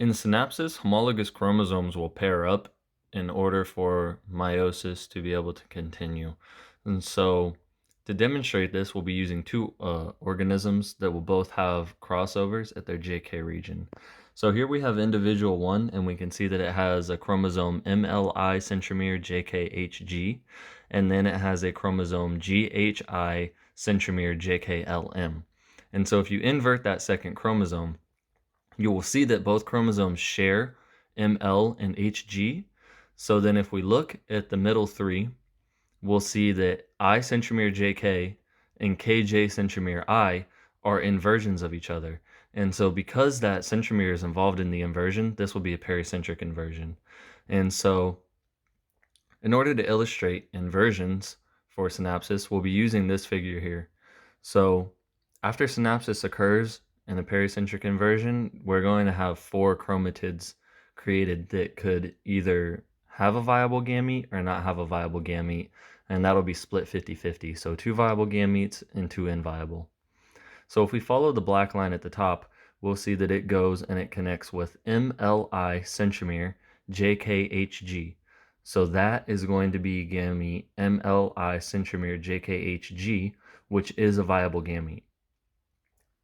In Synapsis, homologous chromosomes will pair up in order for meiosis to be able to continue. And so, to demonstrate this, we'll be using two organisms that will both have crossovers at their JK region. So here we have individual 1, and we can see that it has a chromosome MLI centromere JKHG, and then it has a chromosome GHI centromere JKLM. And so if you invert that second chromosome, you will see that both chromosomes share ML and HG. So then if we look at the middle three, we'll see that I centromere JK and KJ centromere I are inversions of each other. And so because that centromere is involved in the inversion, this will be a pericentric inversion. And so in order to illustrate inversions for synapsis, we'll be using this figure here. So after synapsis occurs in a pericentric inversion, we're going to have 4 chromatids created that could either have a viable gamete or not have a viable gamete, and that'll be split 50-50. So 2 viable gametes and 2 inviable. So if we follow the black line at the top, we'll see that it goes and it connects with MLI centromere JKHG. So that is going to be gamete MLI centromere JKHG, which is a viable gamete.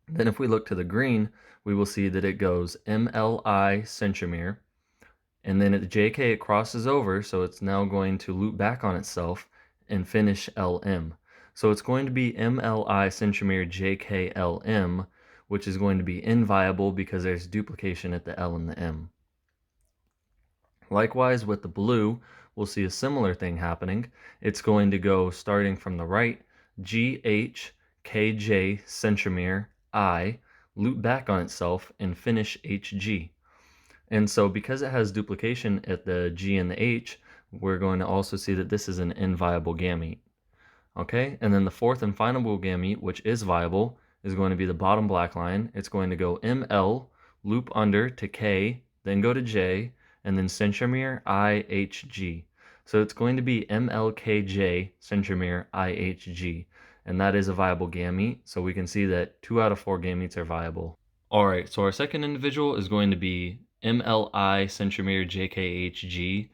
Then if we look to the green, we will see that it goes MLI centromere, and then at JK it crosses over, so it's now going to loop back on itself and finish LM. So it's going to be MLI centromere JKLM, which is going to be inviable because there's duplication at the L and the M. Likewise, with the blue, we'll see a similar thing happening. It's going to go starting from the right, GH, KJ, centromere, I, loop back on itself, and finish HG. And so because it has duplication at the G and the H, we're going to also see that this is an inviable gamete. Okay, and then the fourth and final gamete, which is viable, is going to be the bottom black line. It's going to go ML, loop under to K, then go to J, and then centromere IHG. So it's going to be MLKJ centromere IHG, and that is a viable gamete. So we can see that 2 out of 4 gametes are viable. All right, so our second individual is going to be MLI centromere JKHG,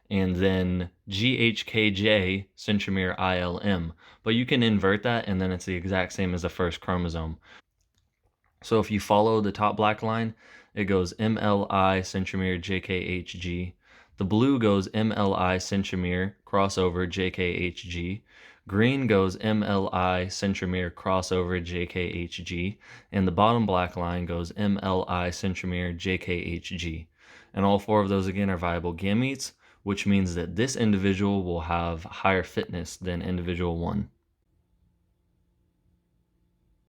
and then GHKJ centromere ILM. But you can invert that, and then it's the exact same as the first chromosome. So if you follow the top black line, it goes MLI centromere JKHG. The blue goes MLI centromere crossover JKHG. Green goes MLI centromere crossover JKHG. And the bottom black line goes MLI centromere JKHG. And all 4 of those again are viable gametes, which means that this individual will have higher fitness than individual 1.